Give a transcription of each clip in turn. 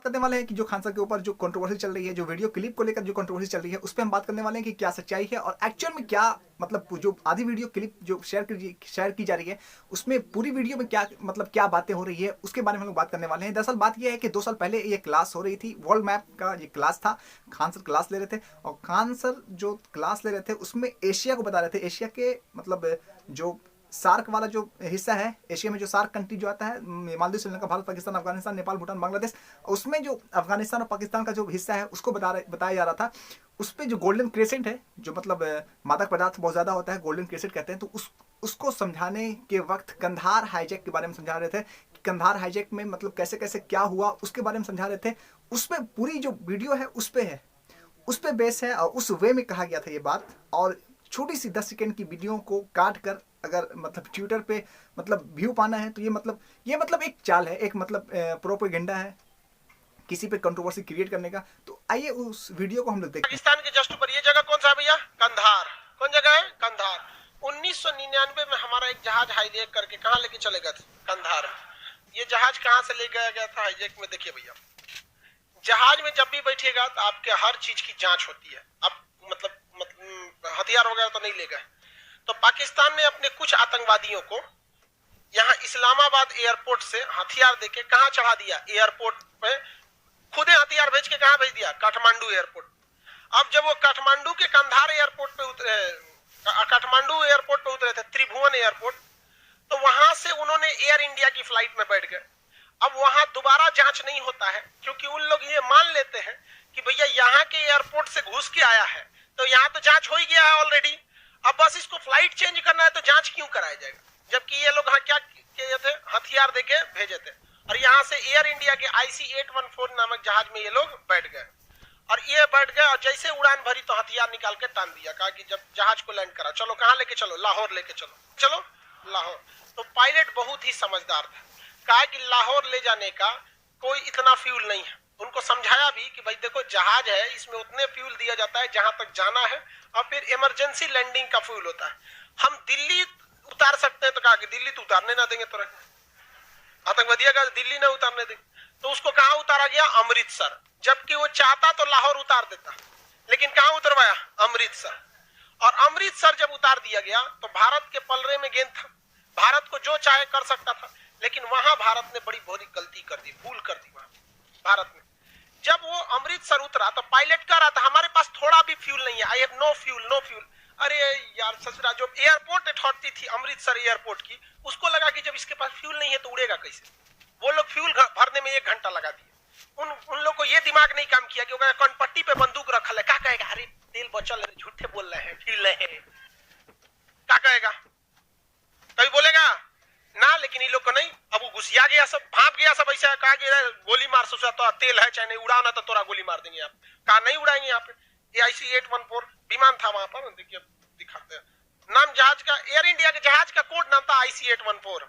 करने वाले हैं कि जो खान सर के ऊपर जो कंट्रोवर्सी चल रही है, जो वीडियो क्लिप को लेकर जो कंट्रोवर्सी चल रही है, उस पे हम बात करने वाले हैं कि क्या सच्चाई है और एक्चुअल में क्या मतलब जो आधी वीडियो क्लिप जो शेयर की जा रही है, उसमें पूरी वीडियो में क्या मतलब क्या बातें हो रही है, उसके बारे में हम लोग बात करने वाले हैं। दरअसल बात यह है कि 2 साल पहले ये क्लास हो रही थी, वर्ल्ड मैप का ये क्लास था। खान सर क्लास ले रहे थे और खान सर जो क्लास ले रहे थे उसमें एशिया को बता रहे थे। एशिया के मतलब जो सार्क वाला जो हिस्सा है, एशिया में जो सार्क कंट्री जो आता है, मालदीव, श्रीलंका, भारत, पाकिस्तान, अफगानिस्तान, नेपाल, भूटान, बांग्लादेश, उसमें जो अफगानिस्तान और पाकिस्तान का जो हिस्सा है उसको बताया जा रहा था। उस पर जो गोल्डन क्रेसेंट है, जो मतलब मादक पदार्थ बहुत ज़्यादा होता है, गोल्डन क्रेसेंट कहते हैं, तो उसको समझाने के वक्त कंधार हाईजैक के बारे में समझा रहे थे कि कंधार हाईजैक में मतलब कैसे कैसे क्या हुआ उसके बारे में समझा रहे थे। उस पर पूरी जो वीडियो है उस पर है, उस पर बेस है और उस वे में कहा गया था ये बात। और छोटी सी 10 सेकेंड की वीडियो को काट कर अगर मतलब ट्विटर पे मतलब व्यू पाना है तो ये मतलब एक चाल है, एक मतलब प्रोपेगेंडा है किसी पे कंट्रोवर्सी क्रिएट करने का। तो आइए उस वीडियो को हम लोग देखते हैं। पाकिस्तान के जस्ट ऊपर ये जगह कौन सा है भैया? कंधार। कौन जगह है? कंधार। 1999 में हमारा एक जहाज हाईजैक करके कहाँ लेके चले गए थे? कंधार। ये जहाज कहाँ से ले गया था हाईजैक में? देखिए भैया, जहाज में जब भी बैठिएगा तो आपके हर चीज की जांच होती है। अब मतलब हथियार वगैरह तो नहीं ले गए। तो पाकिस्तान ने अपने कुछ आतंकवादियों को यहाँ इस्लामाबाद एयरपोर्ट से हथियार देके कहाँ चढ़ा दिया? एयरपोर्ट पे खुदे हथियार भेज के कहाँ भेज दिया? काठमांडू एयरपोर्ट। अब जब वो काठमांडू के कंधार एयरपोर्ट पे उतरे, काठमांडू एयरपोर्ट पे उतरे थे, त्रिभुवन एयरपोर्ट, तो वहां से उन्होंने एयर इंडिया की फ्लाइट में बैठ गए। अब वहां दोबारा जांच नहीं होता है क्योंकि उन लोग ये मान लेते हैं कि भैया यहाँ के एयरपोर्ट से घुस के आया है तो यहाँ तो जांच हो ही गया है ऑलरेडी, अब बस इसको फ्लाइट चेंज करना है तो जांच क्यों कराया जाएगा? जबकि ये लोग क्या किए थे? हथियार देके भेजे थे और यहाँ से एयर इंडिया के IC-814 नामक जहाज में ये लोग बैठ गए और ये बैठ गए और जैसे उड़ान भरी तो हथियार निकाल के टान दिया। कहा कि जब जहाज को लैंड करा, चलो कहाँ लेके चलो? लाहौर लेके चलो। चलो लाहौर। तो पायलट बहुत ही समझदार था, कहा कि लाहौर ले जाने का कोई इतना फ्यूल नहीं है। उनको समझाया भी कि भाई देखो जहाज है, इसमें उतने फ्यूल दिया जाता है जहां तक जाना है और फिर इमरजेंसी लैंडिंग का फ्यूल होता है। हम दिल्ली उतार सकते हैं, तो कहा कि दिल्ली तो उतारने ना देंगे, तो आतंकवादियों का दिल्ली ना उतारने देंगे। तो उसको कहां उतारा गया? अमृतसर। जबकि वो चाहता तो लाहौर उतार देता, लेकिन कहां उतरवाया? अमृतसर। और अमृतसर जब उतार दिया गया तो भारत के पलड़े में गेंद था, भारत को जो चाहे कर सकता था, लेकिन वहां भारत ने बड़ी बड़ी गलती कर दी, भूल कर दी वहां भारत ने। जब वो अमृतसर उतरा तो पायलट कह रहा था हमारे पास थोड़ा भी फ्यूल नहीं है, I have no fuel, no fuel. अरे यार ससुरा, जो एयरपोर्ट अथॉरिटी थी अमृतसर एयरपोर्ट की, उसको लगा कि जब इसके पास फ्यूल नहीं है तो उड़ेगा कैसे। वो लोग फ्यूल भरने में 1 घंटा लगा दिए। उन लोग को ये दिमाग नहीं काम किया कि कनपट्टी पे बंदूक रखल है, क्या कहेगा? अरे तेल बचल है, झूठे बोल रहे हैं, फ्यूल नहीं है, क्या कहेगा? कभी बोलेगा ना? लेकिन इन लोग को नहीं। अब वो घुसिया गया, सब भाप गया, सब ऐसा कहा कि गोली मार, सोचा तो तेल है चाहे नहीं, उड़ा ना तो तोरा गोली मार देंगे। आप कहा नहीं उड़ाएंगे। यहाँ पे IC-814 विमान था वहां पर, देखिए दिखाते हैं नाम जहाज का, एयर इंडिया के जहाज का कोड नाम था IC-814।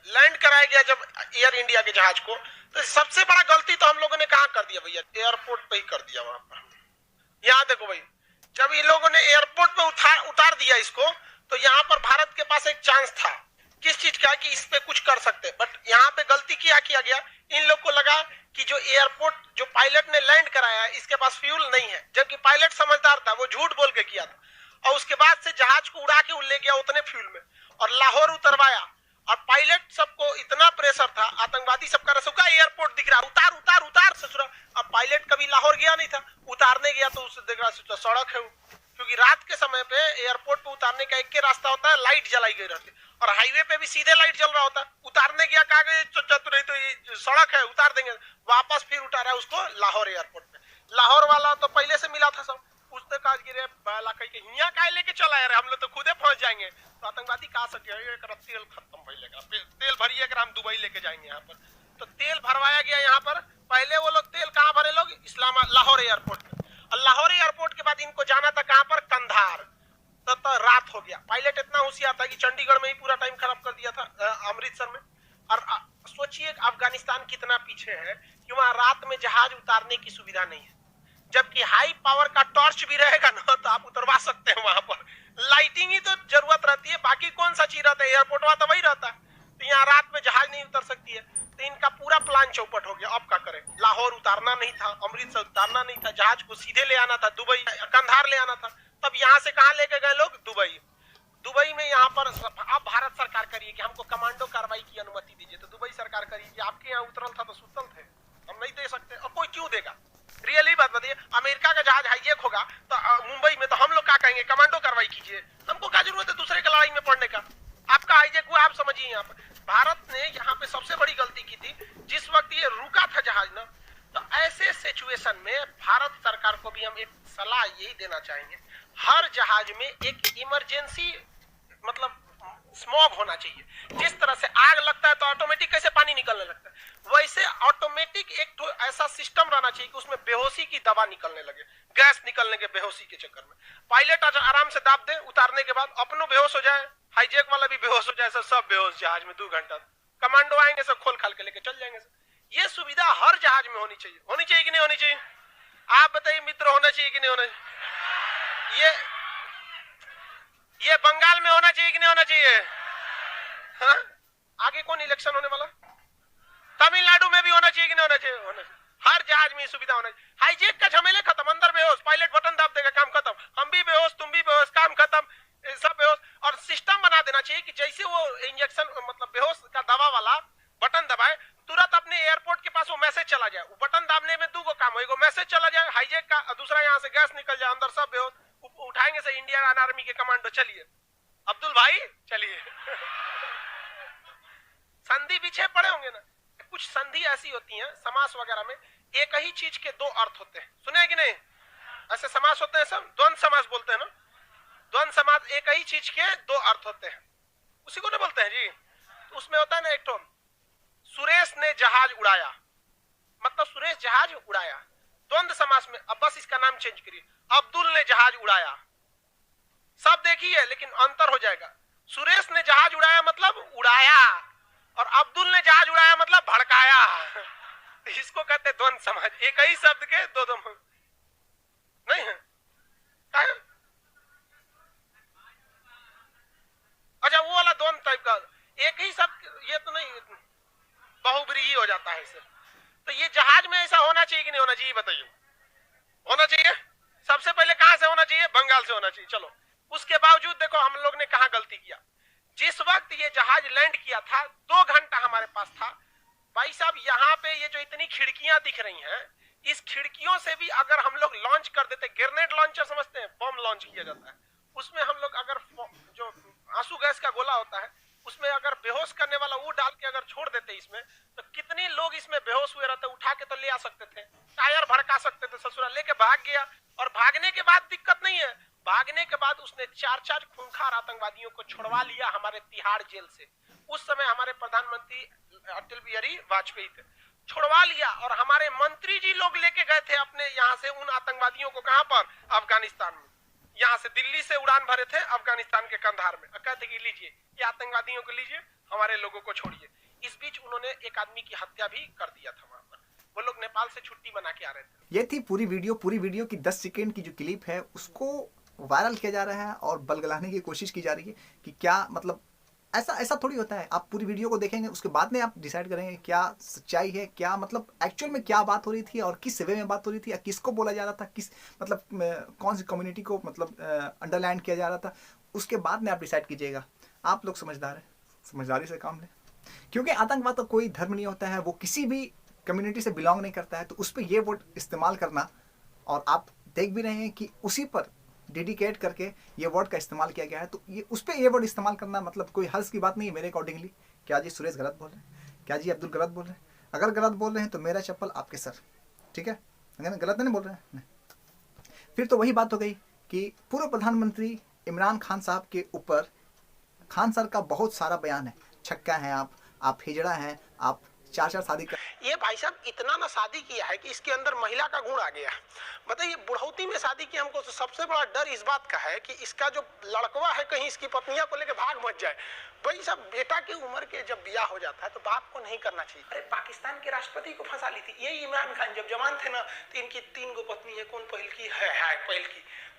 लैंड कराया गया जब एयर इंडिया के जहाज को, तो सबसे बड़ा गलती तो हम लोगों ने कहा कर दिया भैया? एयरपोर्ट पे ही कर दिया। वहां पर यहाँ देखो भाई, जब इन लोगों ने एयरपोर्ट पे उतार दिया इसको, तो यहाँ पर भारत के पास एक चांस था किस चीज का, कि इस पे कुछ कर सकते। बट यहाँ पे गलती किया गया, इन लोग को लगा कि जो एयरपोर्ट जो पायलट ने लैंड कराया है इसके पास फ्यूल नहीं है, जबकि पायलट समझदार था, वो झूठ बोल के किया था। और उसके बाद से जहाज को उड़ा के ले गया उतने फ्यूल में और लाहौर उतरवाया। और पायलट सबको इतना प्रेशर था, आतंकवादी सबका रसुका एयरपोर्ट दिख रहा, उतार उतार उतार ससुरा। अब पायलट कभी लाहौर गया नहीं था, उतारने गया तो उसे देख रहा सड़क है, क्योंकि रात के समय पे एयरपोर्ट पे उतारने का एक के रास्ता होता है, लाइट जलाई गई रहती और हाईवे पे भी सीधे लाइट जल रहा होता है। उतारने गया, कहा नहीं तो ये सड़क है, उतार देंगे। वापस फिर उतारा उसको लाहौर एयरपोर्ट पे। लाहौर वाला तो पहले से मिला था सब, उसने कहा कि रे बाला कहीं के हिया काहे लेके चला है, हम लोग तो खुदे पहुंच जाएंगे। तो आतंकवादी कहा सके तेल खत्म भइले, तेल भरिए हम दुबई लेके जाएंगे। यहाँ पर तो तेल भरवाया गया। यहाँ पर पहले वो लोग तेल कहाँ भरे लोग? लाहौर एयरपोर्ट पे। और लाहौर एयरपोर्ट के बाद इनको जाना था कहां पर? कंधार। तो रात हो गया। पायलट इतना होशियार था कि चंडीगढ़ में ही पूरा टाइम खराब कर दिया था, अमृतसर में। और सोचिए अफगानिस्तान कितना पीछे है कि वहां रात में जहाज उतारने की सुविधा नहीं है, जबकि हाई पावर का टॉर्च भी रहेगा ना तो आप उतरवा सकते हैं। वहां पर लाइटिंग ही तो जरूरत रहती है, बाकी कौन सा चीज रहता है? एयरपोर्ट वहां तो वही रहता है। तो यहाँ रात में जहाज नहीं उतर सकती है। तो इनका पूरा प्लान चौपट हो गया। अब क्या करें, लाहौर उतारना नहीं था, अमृतसर उतारना नहीं था, जहाज को सीधे ले आना था दुबई, कंधार ले आना था। तब यहाँ से कहाँ लेके गए लोग, दुबई। दुबई में यहाँ पर अब भारत सरकार करिए कि हमको कमांडो कार्रवाई की अनुमति दीजिए, तो दुबई सरकार करिए कि आपके यहाँ उतरल था तो सुतल थे, हम नहीं दे सकते। और कोई क्यों देगा, रियली बात बताइए। अमेरिका का जहाज हाईजैक होगा तो मुंबई में, तो हम लोग क्या कहेंगे, कमांडो कार्रवाई कीजिए। हमको क्या जरूरत है दूसरे की लड़ाई में पड़ने का, आपका हाईजैक हुआ, आप समझिए। यहाँ पर भारत ने यहाँ पे सबसे बड़ी गलती की थी, जिस वक्त ये रुका था जहाज ना, तो ऐसे सिचुएशन में भारत सरकार को भी हम एक सलाह यही देना चाहेंगे, हर जहाज में एक इमरजेंसी मतलब स्मॉग होना चाहिए। जिस तरह से आग लगता है तो ऑटोमेटिक कैसे पानी निकलने लगता है, वैसे ऑटोमेटिक एक तो ऐसा सिस्टम रहना चाहिए कि उसमें बेहोशी की दवा निकलने लगे, गैस निकलने के बेहोशी के चक्कर में। पायलट आराम से दाब दे, उतारने के बाद अपनों बेहोश हो जाए, हाईजैक वाला भी बेहोश हो जाए, सब बेहोश जहाज में 2 घंटा। कमांडो आएंगे, सब खोल खाल के लेके चल जाएंगे। ये सुविधा हर जहाज में होनी चाहिए। होनी चाहिए कि नहीं होनी चाहिए, आप बताइए मित्र, होना चाहिए कि नहीं होना चाहिए? ये बंगाल में होना चाहिए कि नहीं होना चाहिए? हाँ? आगे कौन इलेक्शन होने वाला, तमिलनाडु में भी होना चाहिए कि नहीं होना चाहिए? होना चाहिए। हर जहाज में सुविधा होना चाहिए। हाईजैक का झमेले खत्म, अंदर बेहोश, पायलट बटन दाब देगा, काम खत्म। हम भी बेहोश, तुम भी बेहोश, काम खत्म, सब बेहोश। और सिस्टम बना देना चाहिए कि जैसे वो इंजेक्शन मतलब बेहोश का दवा वाला बटन दबाए, तुरंत अपने एयरपोर्ट के पास वो मैसेज चला जाए। वो बटन दाबने में 2 काम हो, मैसेज चला जाए हाईजैक का, दूसरा यहाँ से गैस निकल जाए, अंदर सब बेहोश। उठाएंगे से इंडियन आर्मी के कमांडो, चलिए अब्दुल भाई चलिए। संधि पीछे पड़े होंगे ना, कुछ संधि ऐसी होती हैं समास वगैरह में, एक ही चीज के 2 अर्थ होते हैं, सुने कि नहीं? ऐसे समास होते हैं, सब द्वंद्व समास बोलते हैं ना। द्वंद्व समास एक ही चीज के 2 अर्थ होते हैं, उसी को ना बोलते हैं जी। तो उसमें होता है ना, एक तो सुरेश ने जहाज उड़ाया, मतलब सुरेश जहाज उड़ाया। द्वंद्व समास में अब बस इसका नाम चेंज करिए, अब्दुल ने जहाज उड़ाया, सब देखिए लेकिन अंतर हो जाएगा। सुरेश ने जहाज उड़ाया मतलब उड़ाया, और अब्दुल ने जहाज उड़ाया मतलब भड़काया। इसको कहते हैं द्वंद्व समास, एक ही शब्द के 2 नहीं है। अच्छा, वो वाला द्वंद्व टाइप का एक ही शब्द, ये तो नहीं, बहुब्रीही हो जाता है इससे। तो ये जहाज में ऐसा होना चाहिए कि नहीं होना चाहिए, बताइए? होना चाहिए। सबसे पहले कहां से होना चाहिए, बंगाल से होना चाहिए। चलो, उसके बावजूद देखो हम लोग ने कहां गलती किया। जिस वक्त ये जहाज लैंड किया था 2 घंटा हमारे पास था। भाई साहब, यहाँ पे ये जो इतनी खिड़कियां दिख रही हैं, इस खिड़कियों से भी अगर हम लोग लॉन्च कर देते, ग्रेनेड लॉन्चर समझते हैं, बम लॉन्च किया जाता है, उसमें हम लोग अगर जो आंसू गैस का गोला होता है उसमें अगर बेहोश करने वाला वो डाल के अगर छोड़ देते इसमें, तो कितने लोग इसमें बेहोश हुए रहते, उठा के तो ले आ सकते थे, टायर भड़का सकते थे, ससुराल लेके भाग गया। और भागने के बाद दिक्कत नहीं है, भागने के बाद उसने 4 खूंखार आतंकवादियों को छुड़वा लिया हमारे तिहाड़ जेल से। उस समय हमारे प्रधानमंत्री अटल बिहारी वाजपेयी थे, छुड़वा लिया। और हमारे मंत्री जी लोग लेके गए थे अपने यहाँ से उन आतंकवादियों को, कहां पर, अफगानिस्तान में। यहाँ से दिल्ली से उड़ान भरे थे अफगानिस्तान के कंधार में, कहते कि लीजिए ये आतंकवादियों को लीजिए, हमारे लोगों को छोड़िए। इस बीच उन्होंने एक आदमी की हत्या भी कर दिया था वहां पर, वो लोग नेपाल से छुट्टी बना के आ रहे थे। ये थी पूरी वीडियो की 10 सेकेंड की जो क्लिप है उसको वायरल किया जा रहा है और बलगलाने की कोशिश की जा रही है कि क्या मतलब ऐसा थोड़ी होता है। आप पूरी वीडियो को देखेंगे, उसके बाद में आप डिसाइड करेंगे क्या सच्चाई है, क्या मतलब एक्चुअल में क्या बात हो रही थी और किस वे में बात हो रही थी, या किसको बोला जा रहा था, किस मतलब कौन सी कम्युनिटी को मतलब अंडरलाइन किया जा रहा था। उसके बाद में आप डिसाइड कीजिएगा। आप लोग समझदार हैं, समझदारी से काम लें, क्योंकि आतंकवाद तो कोई धर्म नहीं होता है, वो किसी भी कम्युनिटी से बिलोंग नहीं करता है। तो उस पर ये वर्ड इस्तेमाल करना, और आप देख भी रहे हैं कि उसी पर डेडिकेट करके ये वर्ड का इस्तेमाल किया गया है, तो ये उस पर ये वर्ड इस्तेमाल करना मतलब कोई हर्ष की बात नहीं है मेरे अकॉर्डिंगली। क्या जी सुरेश गलत बोल रहे हैं, क्या जी अब्दुल गलत बोल रहे हैं? अगर गलत बोल रहे हैं तो मेरा चप्पल आपके सर, ठीक है? अगर गलत नहीं बोल रहे हैं नहीं। फिर तो वही बात हो गई कि पूर्व प्रधानमंत्री इमरान खान साहब के ऊपर खान सर का बहुत सारा बयान है, छक्का है आप हिजड़ा हैं, आप 4 शादी कर। ये भाई साहब इतना ना शादी किया है कि इसके अंदर महिला का गुण आ गया। बताइए, बुढ़ौती में शादी की हमको तो सबसे बड़ा डर इस बात का है कि इसका जो लड़कवा है कहीं इसकी पत्नियां को लेकर भाग मच जाए। भाई साहब, बेटा की उम्र के जब ब्याह हो जाता है तो बाप को नहीं करना चाहिए। अरे पाकिस्तान के राष्ट्रपति को फंसा ली थी यही इमरान खान, जब जवान थे ना, तो इनकी 3 गो पत्नी है। कौन पहल की है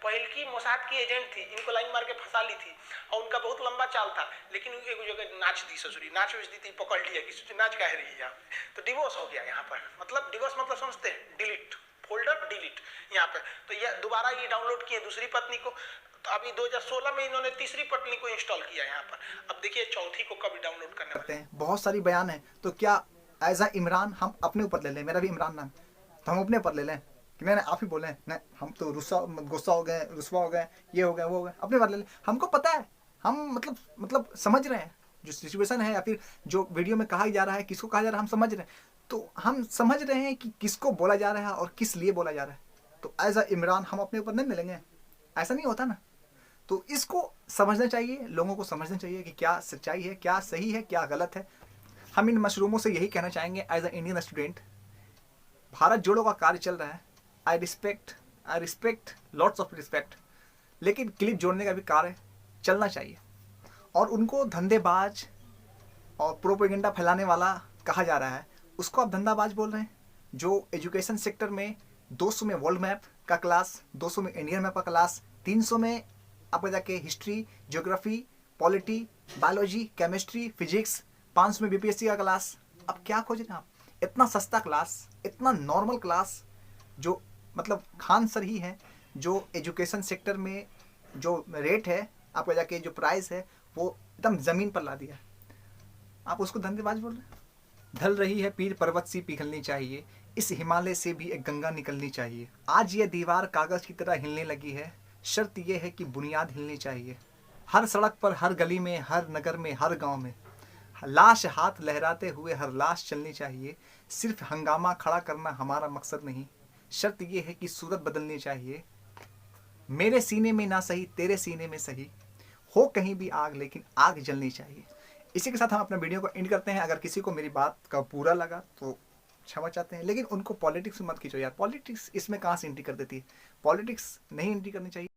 पहल की मोसाद की एजेंट थी, इनको लाइन मार के फंसा ली थी और उनका बहुत लंबा चाल था। लेकिन एक जगह नाच दी, ससुरी नाच दी थी, पकड़ लिया कि नाच कह रही है यहाँ पे, तो डिवोर्स हो गया यहाँ पर। मतलब डिवोर्स मतलब समझते हैं, डिलीट, फोल्डर डिलीट यहाँ पे। तो ये दोबारा ये डाउनलोड किए दूसरी पत्नी को, तो अभी 2016 में इन्होंने तीसरी पत्नी को इंस्टॉल किया यहाँ पर। अब देखिए चौथी को कभी डाउनलोड करते हैं। बहुत सारी बयान है, तो क्या एज अ इमरान हम अपने ऊपर ले लें? मेरा भी इमरान नाम, तो हम अपने ऊपर ले लें कि नहीं आप ही बोले नहीं, हम तो गुस्सा हो गए, रुस्वा हो गए, ये हो गए, वो हो गए, अपने बारे ले लें। हमको पता है, हम मतलब समझ रहे हैं जो सिचुएशन है या फिर जो वीडियो में कहा जा रहा है, किसको कहा जा रहा है, हम समझ रहे हैं। तो हम समझ रहे हैं कि किसको बोला जा रहा है और किस लिए बोला जा रहा है। तो एज अ इमरान हम अपने ऊपर नहीं मिलेंगे, ऐसा नहीं होता ना। तो इसको समझना चाहिए, लोगों को समझना चाहिए कि क्या सच्चाई है, क्या सही है, क्या गलत है। हम इन मशरूमों से यही कहना चाहेंगे as a Indian student, Bharat जोड़ो का कार्य चल रहा है, I respect lots of respect, लेकिन क्लिप जोड़ने का भी कार्य चलना चाहिए। और उनको धंधेबाज और प्रोपेगेंडा फैलाने वाला कहा जा रहा है, उसको आप धंधाबाज बोल रहे हैं। जो एजुकेशन सेक्टर में 200 में वर्ल्ड मैप का क्लास, 200 में इंडियन मैप का क्लास, 300 में आपका जाके history, geography, polity, biology, chemistry, physics, 500 में बीपीएससी का क्लास, अब क्या खोज रहे हैं आप? इतना सस्ता क्लास, इतना नॉर्मल क्लास, जो मतलब खान सर ही है, जो एजुकेशन सेक्टर में जो रेट है, आपका जाके जो प्राइस है, वो एकदम ज़मीन पर ला दिया। आप उसको धंधेबाज बोल रहे हैं? ढल रही है पीर पर्वत सी पिघलनी चाहिए, इस हिमालय से भी एक गंगा निकलनी चाहिए। आज ये दीवार कागज़ की तरह हिलने लगी है, शर्त यह है कि बुनियाद हिलनी चाहिए। हर सड़क पर, हर गली में, हर नगर में, हर गांव में लाश हाथ लहराते हुए हर लाश चलनी चाहिए। सिर्फ हंगामा खड़ा करना हमारा मकसद नहीं, शर्त यह है कि सूरत बदलनी चाहिए। मेरे सीने में ना सही, तेरे सीने में सही, हो कहीं भी आग, लेकिन आग जलनी चाहिए। इसी के साथ हम अपना वीडियो को एंड करते हैं। अगर किसी को मेरी बात का पूरा लगा तो क्षमा चाहते हैं, लेकिन उनको पॉलिटिक्स में मत खींचो यार। पॉलिटिक्स इसमें कहाँ से एंट्री कर देती है? पॉलिटिक्स नहीं एंट्री करनी चाहिए।